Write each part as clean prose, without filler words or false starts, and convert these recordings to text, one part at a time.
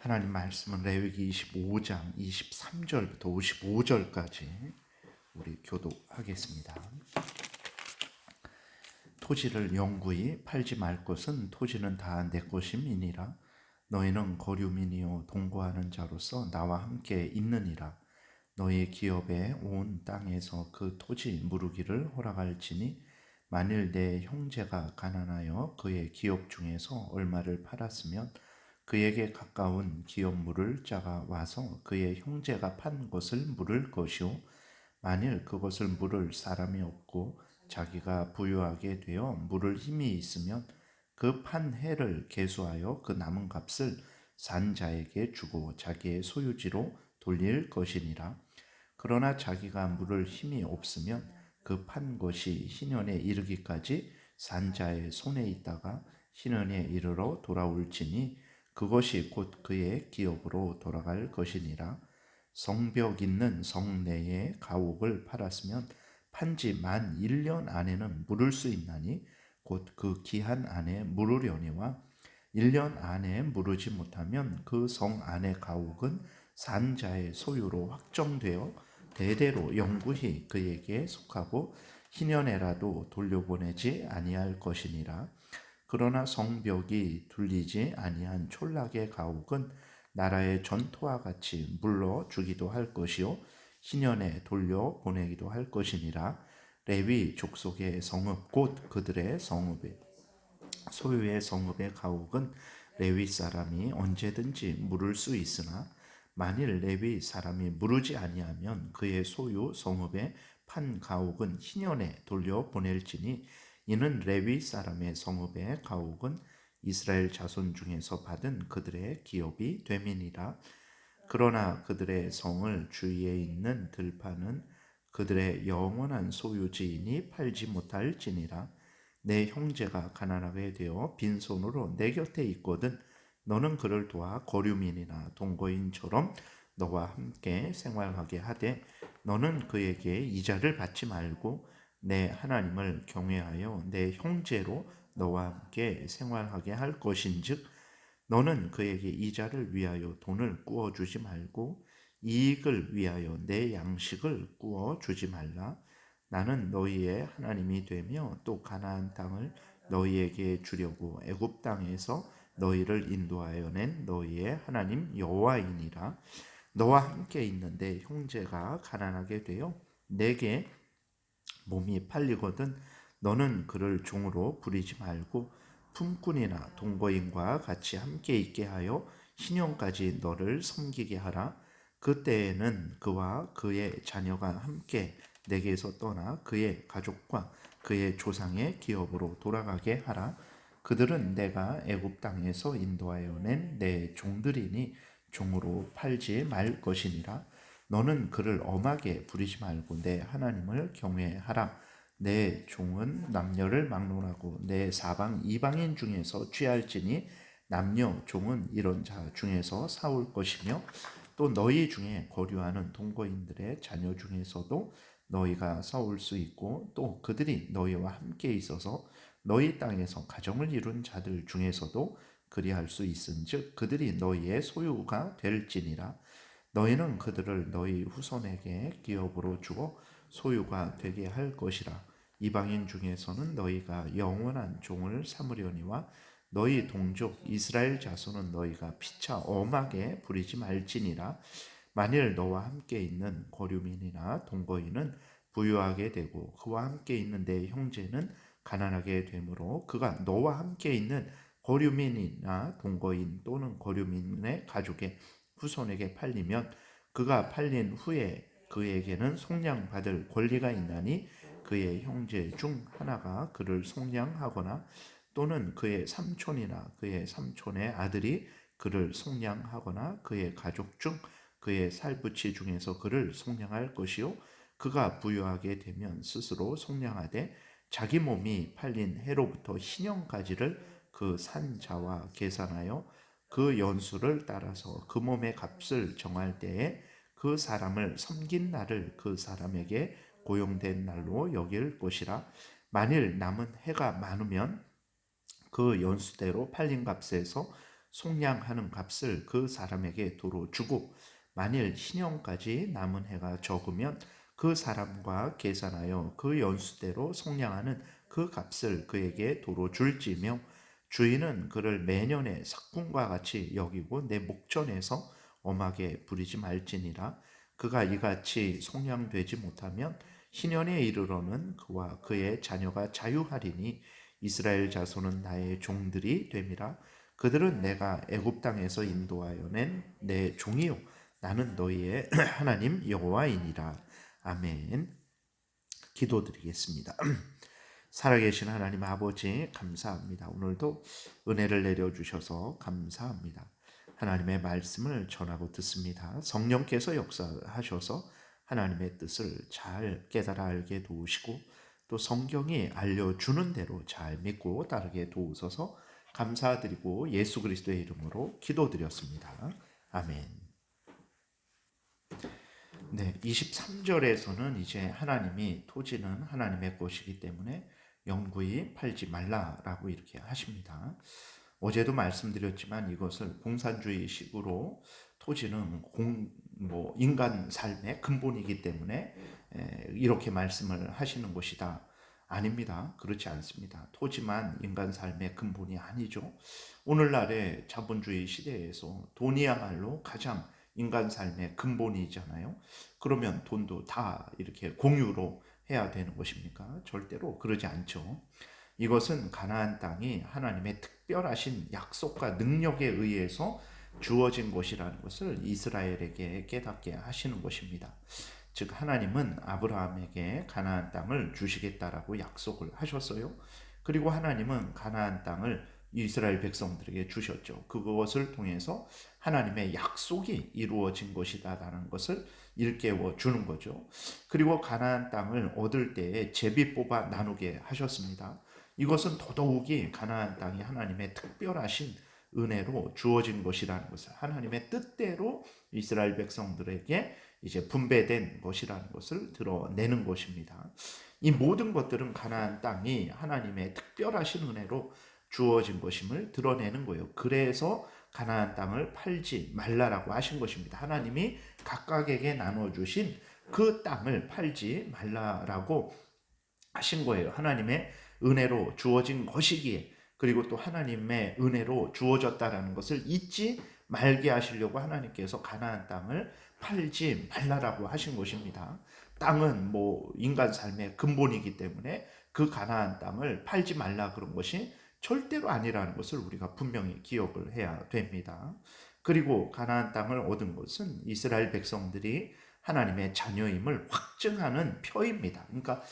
하나님 말씀은 레위기 25장 23절부터 55절까지 우리 교독하겠습니다. 토지를 영구히 팔지 말 것은 토지는 다 내 것임이니라. 너희는 거류민이요 동거하는 자로서 나와 함께 있느니라. 너희 기업에 온 땅에서 그 토지 무르기를 허락할지니 만일 내 형제가 가난하여 그의 기업 중에서 얼마를 팔았으면 그에게 가까운 기업 물을 자가 와서 그의 형제가 판 것을 물을 것이요 만일 그것을 물을 사람이 없고 자기가 부유하게 되어 물을 힘이 있으면 그 판 해를 계수하여 그 남은 값을 산 자에게 주고 자기의 소유지로 돌릴 것이니라. 그러나 자기가 물을 힘이 없으면 그 판 것이 희년에 이르기까지 산 자의 손에 있다가 희년에 이르러 돌아올지니 그것이 곧 그의 기업으로 돌아갈 것이니라. 성벽 있는 성 내에 가옥을 팔았으면 판지 만 1년 안에는 물을 수 있나니 곧 그 기한 안에 물으려니와 1년 안에 물으지 못하면 그 성 안의 가옥은 산 자의 소유로 확정되어 대대로 영구히 그에게 속하고 희년에라도 돌려보내지 아니할 것이니라. 그러나 성벽이 둘리지 아니한 촌락의 가옥은 나라의 전토와 같이 물러주기도 할 것이요 희년에 돌려보내기도 할 것이니라. 레위 족속의 성읍 곧 그들의 성읍의 소유의 성읍의 가옥은 레위 사람이 언제든지 물을 수 있으나 만일 레위 사람이 물으지 아니하면 그의 소유 성읍의 판 가옥은 희년에 돌려보낼지니 이는 레위 사람의 성읍의 가옥은 이스라엘 자손 중에서 받은 그들의 기업이 됨이니라. 그러나 그들의 성을 주위에 있는 들판은 그들의 영원한 소유지이니 팔지 못할지니라. 내 형제가 가난하게 되어 빈손으로 내 곁에 있거든 너는 그를 도와 거류민이나 동거인처럼 너와 함께 생활하게 하되 너는 그에게 이자를 받지 말고 내 하나님을 경외하여 내 형제로 너와 함께 생활하게 할 것인즉 너는 그에게 이자를 위하여 돈을 구워 주지 말고 이익을 위하여 내 양식을 구워 주지 말라. 나는 너희의 하나님이 되며 또 가나안 땅을 너희에게 주려고 애굽 땅에서 너희를 인도하여 낸 너희의 하나님 여호와이니라. 너와 함께 있는데 형제가 가난하게 되어 내게 몸이 팔리거든 너는 그를 종으로 부리지 말고 품꾼이나 동거인과 같이 함께 있게 하여 신용까지 너를 섬기게 하라. 그때에는 그와 그의 자녀가 함께 내게서 떠나 그의 가족과 그의 조상의 기업으로 돌아가게 하라. 그들은 내가 애굽 땅에서 인도하여 낸 내 종들이니 종으로 팔지 말 것이니라. 너는 그를 엄하게 부리지 말고 내 하나님을 경외하라. 내 종은 남녀를 막론하고 내 사방 이방인 중에서 취할지니 남녀 종은 이런 자 중에서 사올 것이며 또 너희 중에 거류하는 동거인들의 자녀 중에서도 너희가 사올 수 있고 또 그들이 너희와 함께 있어서 너희 땅에서 가정을 이룬 자들 중에서도 그리할 수 있은즉 그들이 너희의 소유가 될지니라. 너희는 그들을 너희 후손에게 기업으로 주고 소유가 되게 할 것이라. 이방인 중에서는 너희가 영원한 종을 삼으려니와 너희 동족 이스라엘 자손은 너희가 피차 엄하게 부리지 말지니라. 만일 너와 함께 있는 거류민이나 동거인은 부유하게 되고 그와 함께 있는 내 형제는 가난하게 되므로 그가 너와 함께 있는 거류민이나 동거인 또는 거류민의 가족의 후손에게 팔리면 그가 팔린 후에 그에게는 속량받을 권리가 있나니 그의 형제 중 하나가 그를 속량하거나 또는 그의 삼촌이나 그의 삼촌의 아들이 그를 속량하거나 그의 가족 중 그의 살부치 중에서 그를 속량할 것이요 그가 부유하게 되면 스스로 속량하되 자기 몸이 팔린 해로부터 희년까지를 그 산 자와 계산하여 그 연수를 따라서 그 몸의 값을 정할 때에 그 사람을 섬긴 날을 그 사람에게 고용된 날로 여길 것이라. 만일 남은 해가 많으면 그 연수대로 팔린 값에서 속량하는 값을 그 사람에게 도로 주고 만일 신용까지 남은 해가 적으면 그 사람과 계산하여 그 연수대로 속량하는 그 값을 그에게 도로 줄지며 주인은 그를 매년의 삭군과 같이 여기고 내 목전에서 엄하게 부리지 말지니라. 그가 이같이 속량되지 못하면 희년에 이르러는 그와 그의 자녀가 자유하리니 이스라엘 자손은 나의 종들이 됨이라. 그들은 내가 애굽 땅에서 인도하여 낸 내 종이요 나는 너희의 하나님 여호와이니라. 아멘. 기도드리겠습니다. 살아계신 하나님 아버지 감사합니다. 오늘도 은혜를 내려주셔서 감사합니다. 하나님의 말씀을 전하고 듣습니다. 성령께서 역사하셔서 하나님의 뜻을 잘 깨달아 알게 도우시고 또 성경이 알려주는 대로 잘 믿고 따르게 도우소서. 감사드리고 예수 그리스도의 이름으로 기도드렸습니다. 아멘. 네, 23절에서는 이제 하나님이 토지는 하나님의 것이기 때문에 영구히 팔지 말라라고 이렇게 하십니다. 어제도 말씀드렸지만 이것을 공산주의식으로 토지는 인간 삶의 근본이기 때문에 이렇게 말씀을 하시는 것이다. 아닙니다. 그렇지 않습니다. 토지만 인간 삶의 근본이 아니죠. 오늘날의 자본주의 시대에서 돈이야말로 가장 인간 삶의 근본이잖아요. 그러면 돈도 다 이렇게 공유로 해야 되는 것입니까? 절대로 그러지 않죠. 이것은 가나안 땅이 하나님의 특별하신 약속과 능력에 의해서 주어진 것이라는 것을 이스라엘에게 깨닫게 하시는 것입니다. 즉 하나님은 아브라함에게 가나안 땅을 주시겠다라고 약속을 하셨어요. 그리고 하나님은 가나안 땅을 이스라엘 백성들에게 주셨죠. 그것을 통해서 하나님의 약속이 이루어진 것이다라는 것을 일깨워 주는 거죠. 그리고 가나안 땅을 얻을 때에 제비 뽑아 나누게 하셨습니다. 이것은 더더욱이 가나안 땅이 하나님의 특별하신 은혜로 주어진 것이라는 것을 하나님의 뜻대로 이스라엘 백성들에게 이제 분배된 것이라는 것을 드러내는 것입니다. 이 모든 것들은 가나안 땅이 하나님의 특별하신 은혜로 주어진 것임을 드러내는 거예요. 그래서 가나안 땅을 팔지 말라라고 하신 것입니다. 하나님이 각각에게 나눠주신 그 땅을 팔지 말라라고 하신 거예요. 하나님의 은혜로 주어진 것이기에 그리고 또 하나님의 은혜로 주어졌다라는 것을 잊지 말게 하시려고 하나님께서 가나안 땅을 팔지 말라라고 하신 것입니다. 땅은 인간 삶의 근본이기 때문에 그 가나안 땅을 팔지 말라 그런 것이 절대로 아니라는 것을 우리가 분명히 기억을 해야 됩니다. 그리고 가나안 땅을 얻은 것은 이스라엘 백성들이 하나님의 자녀임을 확증하는 표입니다. 그러니까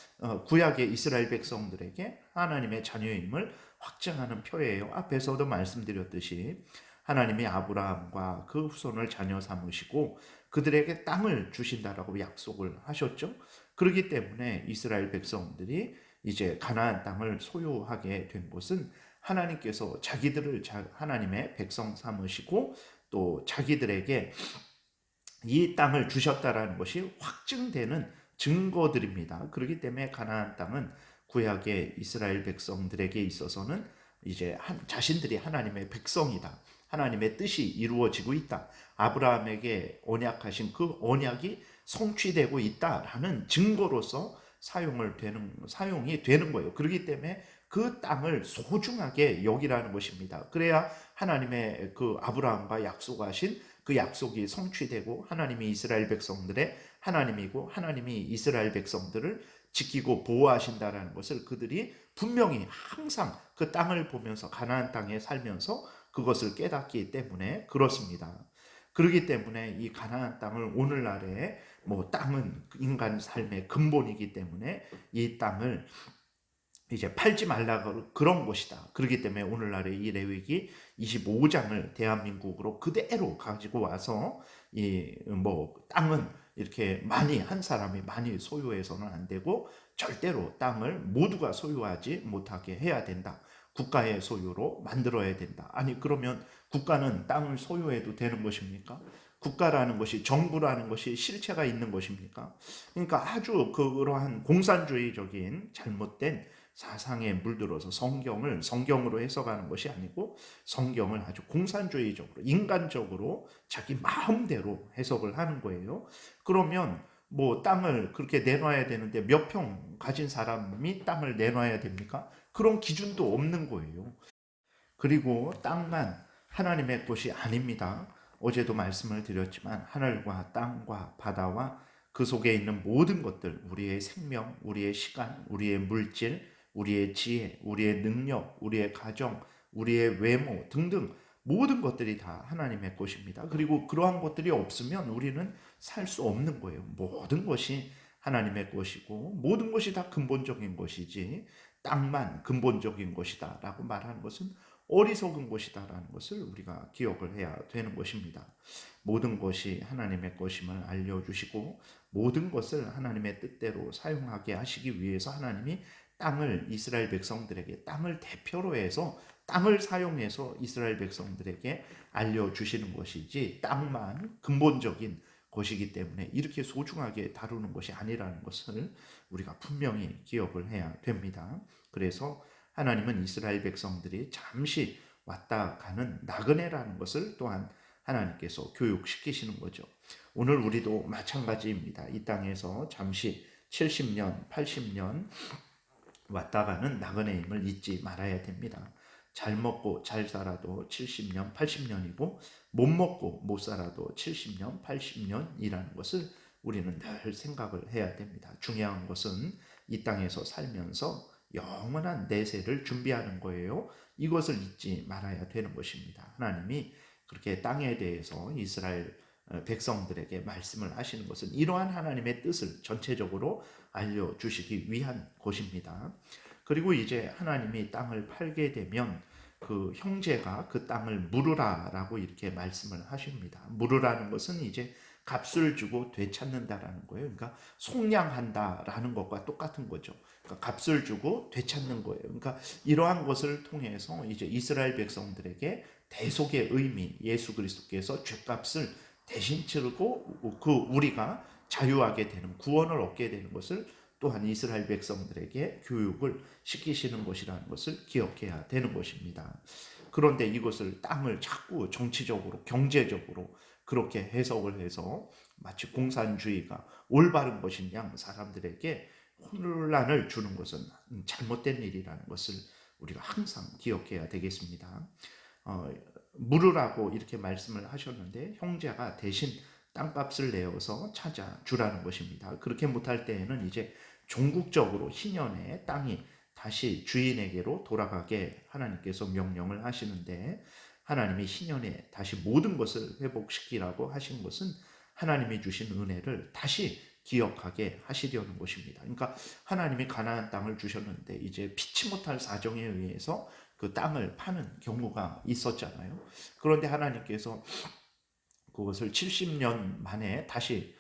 구약의 이스라엘 백성들에게 하나님의 자녀임을 확증하는 표예요. 앞에서도 말씀드렸듯이 하나님이 아브라함과 그 후손을 자녀 삼으시고 그들에게 땅을 주신다라고 약속을 하셨죠. 그렇기 때문에 이스라엘 백성들이 이제 가나안 땅을 소유하게 된 것은 하나님께서 자기들을 하나님의 백성 삼으시고 또 자기들에게 이 땅을 주셨다라는 것이 확증되는 증거들입니다. 그렇기 때문에 가나안 땅은 구약의 이스라엘 백성들에게 있어서는 이제 자신들이 하나님의 백성이다. 하나님의 뜻이 이루어지고 있다. 아브라함에게 언약하신 그 언약이 성취되고 있다라는 증거로서 사용이 되는 거예요. 그렇기 때문에 그 땅을 소중하게 여기라는 것입니다. 그래야 하나님의 그 아브라함과 약속하신 그 약속이 성취되고 하나님이 이스라엘 백성들의 하나님이고 하나님이 이스라엘 백성들을 지키고 보호하신다라는 것을 그들이 분명히 항상 그 땅을 보면서 가나안 땅에 살면서 그것을 깨닫기 때문에 그렇습니다. 그렇기 때문에 이 가나안 땅을 오늘날에 땅은 인간 삶의 근본이기 때문에 이 땅을 이제 팔지 말라 그런 것이다. 그렇기 때문에 오늘날의 이 레위기 25장을 대한민국으로 그대로 가지고 와서 땅은 이렇게 한 사람이 많이 소유해서는 안 되고 절대로 땅을 모두가 소유하지 못하게 해야 된다. 국가의 소유로 만들어야 된다. 아니 그러면 국가는 땅을 소유해도 되는 것입니까? 국가라는 것이 정부라는 것이 실체가 있는 것입니까? 그러니까 아주 그러한 공산주의적인 잘못된 사상에 물들어서 성경을 성경으로 해석하는 것이 아니고 성경을 아주 공산주의적으로 인간적으로 자기 마음대로 해석을 하는 거예요. 그러면 뭐 땅을 그렇게 내놔야 되는데 몇 평 가진 사람이 땅을 내놔야 됩니까? 그런 기준도 없는 거예요. 그리고 땅만 하나님의 것이 아닙니다. 어제도 말씀을 드렸지만 하늘과 땅과 바다와 그 속에 있는 모든 것들, 우리의 생명, 우리의 시간, 우리의 물질, 우리의 지혜, 우리의 능력, 우리의 가정, 우리의 외모 등등 모든 것들이 다 하나님의 것입니다. 그리고 그러한 것들이 없으면 우리는 살 수 없는 거예요. 모든 것이 하나님의 것이고 모든 것이 다 근본적인 것이지 땅만 근본적인 것이다 라고 말하는 것은 어리석은 것이다라는 것을 우리가 기억을 해야 되는 것입니다. 모든 것이 하나님의 것임을 알려주시고 모든 것을 하나님의 뜻대로 사용하게 하시기 위해서 하나님이 땅을 이스라엘 백성들에게 땅을 대표로 해서 땅을 사용해서 이스라엘 백성들에게 알려주시는 것이지 땅만 근본적인 것이기 때문에 이렇게 소중하게 다루는 것이 아니라는 것을 우리가 분명히 기억을 해야 됩니다. 그래서 하나님은 이스라엘 백성들이 잠시 왔다 가는 나그네라는 것을 또한 하나님께서 교육시키시는 거죠. 오늘 우리도 마찬가지입니다. 이 땅에서 잠시 70년, 80년 왔다 가는 나그네임을 잊지 말아야 됩니다. 잘 먹고 잘 살아도 70년, 80년이고 못 먹고 못 살아도 70년, 80년이라는 것을 우리는 늘 생각을 해야 됩니다. 중요한 것은 이 땅에서 살면서 영원한 내세를 준비하는 거예요. 이것을 잊지 말아야 되는 것입니다. 하나님이 그렇게 땅에 대해서 이스라엘 백성들에게 말씀을 하시는 것은 이러한 하나님의 뜻을 전체적으로 알려주시기 위한 것입니다. 그리고 이제 하나님이 땅을 팔게 되면 그 형제가 그 땅을 물으라라고 이렇게 말씀을 하십니다. 물으라는 것은 이제 값을 주고 되찾는다라는 거예요. 그러니까 속량한다라는 것과 똑같은 거죠. 그러니까 값을 주고 되찾는 거예요. 그러니까 이러한 것을 통해서 이제 이스라엘 백성들에게 대속의 의미, 예수 그리스도께서 죄값을 대신 치르고 그 우리가 자유하게 되는 구원을 얻게 되는 것을 또한 이스라엘 백성들에게 교육을 시키시는 것이라는 것을 기억해야 되는 것입니다. 그런데 이것을 땅을 자꾸 정치적으로 경제적으로 그렇게 해석을 해서 마치 공산주의가 올바른 것인 양 사람들에게 혼란을 주는 것은 잘못된 일이라는 것을 우리가 항상 기억해야 되겠습니다. 물으라고 이렇게 말씀을 하셨는데 형제가 대신 땅값을 내어서 찾아주라는 것입니다. 그렇게 못할 때에는 이제 종국적으로 희년의 땅이 다시 주인에게로 돌아가게 하나님께서 명령을 하시는데 하나님이 희년에 다시 모든 것을 회복시키라고 하신 것은 하나님이 주신 은혜를 다시 기억하게 하시려는 것입니다. 그러니까 하나님이 가나안 땅을 주셨는데 이제 피치 못할 사정에 의해서 그 땅을 파는 경우가 있었잖아요. 그런데 하나님께서 그것을 70년 만에 다시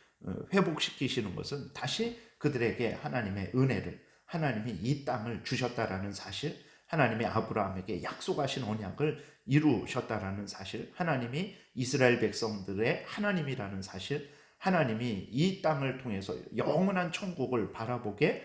회복시키시는 것은 다시 그들에게 하나님의 은혜를 하나님이 이 땅을 주셨다라는 사실, 하나님이 아브라함에게 약속하신 언약을 이루셨다라는 사실, 하나님이 이스라엘 백성들의 하나님이라는 사실, 하나님이 이 땅을 통해서 영원한 천국을 바라보게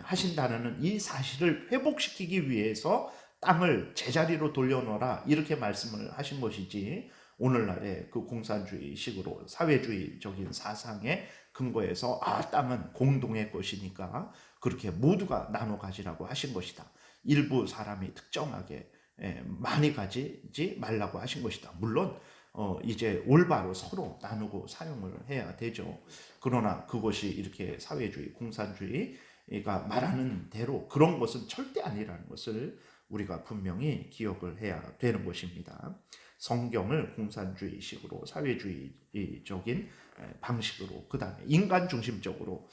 하신다는 이 사실을 회복시키기 위해서 땅을 제자리로 돌려놓아라 이렇게 말씀을 하신 것이지 오늘날의 그 공산주의식으로 사회주의적인 사상에 근거해서 땅은 공동의 것이니까 그렇게 모두가 나눠 가지라고 하신 것이다. 일부 사람이 특정하게 많이 가지지 말라고 하신 것이다. 물론 이제 올바로 서로 나누고 사용을 해야 되죠. 그러나 그것이 이렇게 사회주의, 공산주의가 말하는 대로 그런 것은 절대 아니라는 것을 우리가 분명히 기억을 해야 되는 것입니다. 성경을 공산주의식으로 사회주의적인 방식으로 그 다음에 인간 중심적으로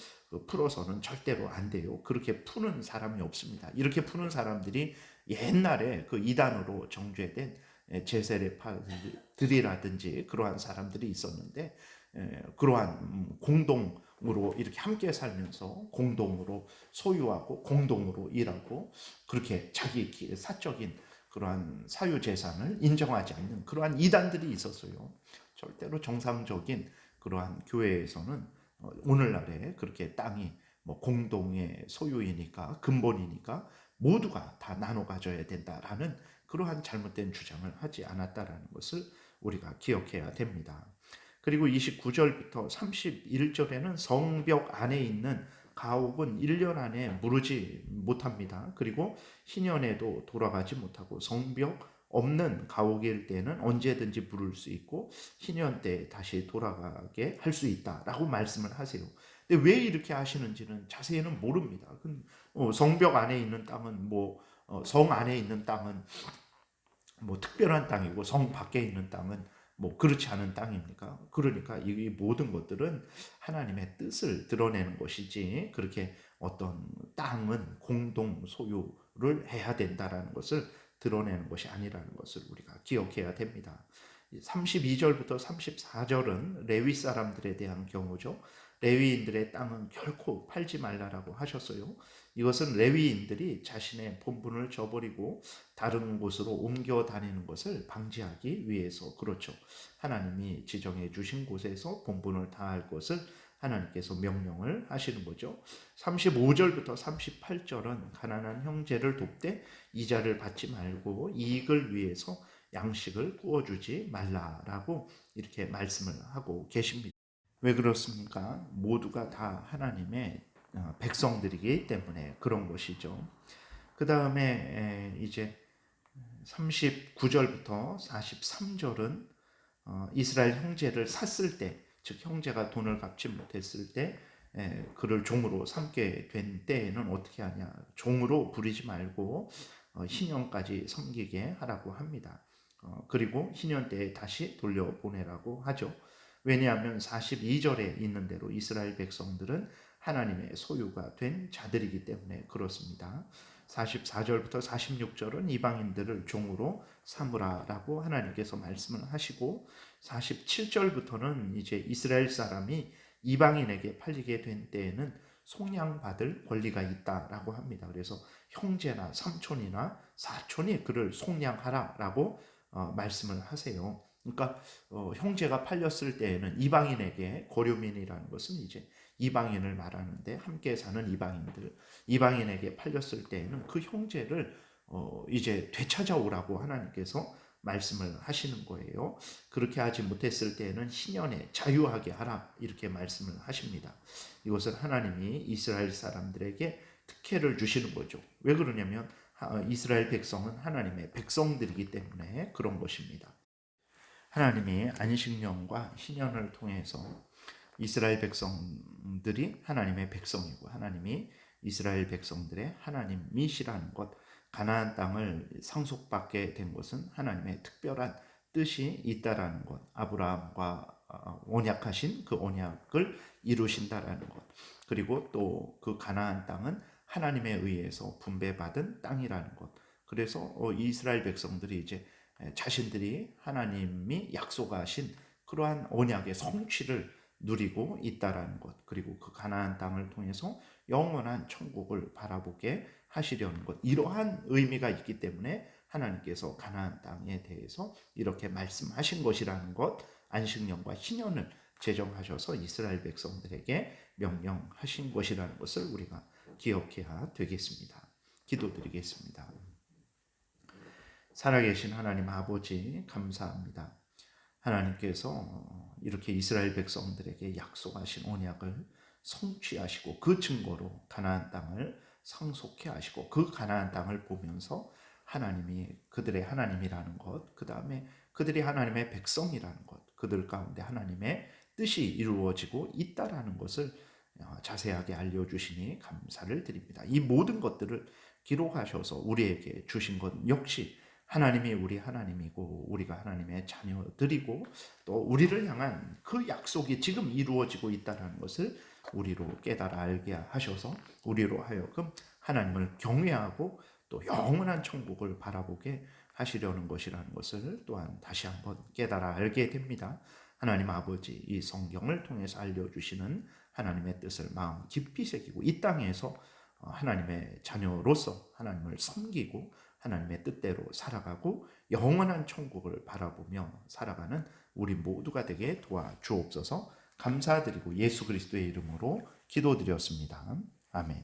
풀어서는 절대로 안 돼요. 그렇게 푸는 사람이 없습니다. 이렇게 푸는 사람들이 옛날에 그 이단으로 정죄된 제세례파들이라든지 그러한 사람들이 있었는데 그러한 공동으로 이렇게 함께 살면서 공동으로 소유하고 공동으로 일하고 그렇게 자기 사적인 그러한 사유재산을 인정하지 않는 그러한 이단들이 있었어요. 절대로 정상적인 그러한 교회에서는 오늘날에 그렇게 땅이 뭐 공동의 소유이니까 근본이니까 모두가 다 나눠 가져야 된다라는 그러한 잘못된 주장을 하지 않았다라는 것을 우리가 기억해야 됩니다. 그리고 29절부터 31절에는 성벽 안에 있는 가옥은 1년 안에 무르지 못합니다. 그리고 희년에도 돌아가지 못하고 성벽 없는 가옥일 때는 언제든지 부를 수 있고 희년 때 다시 돌아가게 할 수 있다라고 말씀을 하세요. 근데 왜 이렇게 하시는지는 자세히는 모릅니다. 성벽 안에 있는 땅은 성 안에 있는 땅은 특별한 땅이고 성 밖에 있는 땅은 그렇지 않은 땅입니까? 그러니까 이 모든 것들은 하나님의 뜻을 드러내는 것이지 그렇게 어떤 땅은 공동 소유를 해야 된다라는 것을 드러내는 것이 아니라는 것을 우리가 기억해야 됩니다. 32절부터 34절은 레위 사람들에 대한 경우죠. 레위인들의 땅은 결코 팔지 말라라고 하셨어요. 이것은 레위인들이 자신의 본분을 저버리고 다른 곳으로 옮겨 다니는 것을 방지하기 위해서 그렇죠. 하나님이 지정해 주신 곳에서 본분을 다할 것을 하나님께서 명령을 하시는 거죠. 35절부터 38절은 가난한 형제를 돕되 이자를 받지 말고 이익을 위해서 양식을 구워주지 말라라고 이렇게 말씀을 하고 계십니다. 왜 그렇습니까? 모두가 다 하나님의 백성들이기 때문에 그런 것이죠. 그 다음에 이제 39절부터 43절은 이스라엘 형제를 샀을 때, 즉 형제가 돈을 갚지 못했을 때 그를 종으로 삼게 된 때에는 어떻게 하냐? 종으로 부리지 말고 희년까지 섬기게 하라고 합니다. 그리고 희년 때에 다시 돌려보내라고 하죠. 왜냐하면 42절에 있는 대로 이스라엘 백성들은 하나님의 소유가 된 자들이기 때문에 그렇습니다. 44절부터 46절은 이방인들을 종으로 삼으라라고 하나님께서 말씀을 하시고 47절부터는 이제 이스라엘 사람이 이방인에게 팔리게 된 때에는 속량받을 권리가 있다라고 합니다. 그래서 형제나 삼촌이나 사촌이 그를 속량하라라고 말씀을 하세요. 그러니까 형제가 팔렸을 때에는 이방인에게 고려민이라는 것은 이제 이방인을 말하는데 함께 사는 이방인에게 팔렸을 때에는 그 형제를 이제 되찾아오라고 하나님께서 말씀을 하시는 거예요. 그렇게 하지 못했을 때에는 희년에 자유하게 하라 이렇게 말씀을 하십니다. 이것은 하나님이 이스라엘 사람들에게 특혜를 주시는 거죠. 왜 그러냐면 이스라엘 백성은 하나님의 백성들이기 때문에 그런 것입니다. 하나님이 안식년과 희년을 통해서 이스라엘 백성들이 하나님의 백성이고 하나님이 이스라엘 백성들의 하나님이시라는 것, 가나안 땅을 상속받게 된 것은 하나님의 특별한 뜻이 있다라는 것, 아브라함과 언약하신 그 언약을 이루신다라는 것, 그리고 또 그 가나안 땅은 하나님에 의해서 분배받은 땅이라는 것. 그래서 이스라엘 백성들이 이제 자신들이 하나님이 약속하신 그러한 언약의 성취를 누리고 있다라는 것, 그리고 그 가나안 땅을 통해서 영원한 천국을 바라보게 하시려는 것, 이러한 의미가 있기 때문에 하나님께서 가나안 땅에 대해서 이렇게 말씀하신 것이라는 것, 안식년과 희년을 제정하셔서 이스라엘 백성들에게 명령하신 것이라는 것을 우리가 기억해야 되겠습니다. 기도드리겠습니다. 살아계신 하나님 아버지 감사합니다. 하나님께서 이렇게 이스라엘 백성들에게 약속하신 언약을 성취하시고 그 증거로 가나안 땅을 상속해 하시고 그 가나안 땅을 보면서 하나님이 그들의 하나님이라는 것, 그 다음에 그들이 하나님의 백성이라는 것, 그들 가운데 하나님의 뜻이 이루어지고 있다라는 것을 자세하게 알려주시니 감사를 드립니다. 이 모든 것들을 기록하셔서 우리에게 주신 것 역시 하나님이 우리 하나님이고 우리가 하나님의 자녀들이고 또 우리를 향한 그 약속이 지금 이루어지고 있다는 것을 우리로 깨달아 알게 하셔서 우리로 하여금 하나님을 경외하고 또 영원한 천국을 바라보게 하시려는 것이라는 것을 또한 다시 한번 깨달아 알게 됩니다. 하나님 아버지, 이 성경을 통해서 알려주시는 하나님의 뜻을 마음 깊이 새기고 이 땅에서 하나님의 자녀로서 하나님을 섬기고 하나님의 뜻대로 살아가고 영원한 천국을 바라보며 살아가는 우리 모두가 되게 도와주옵소서. 감사드리고 예수 그리스도의 이름으로 기도드렸습니다. 아멘.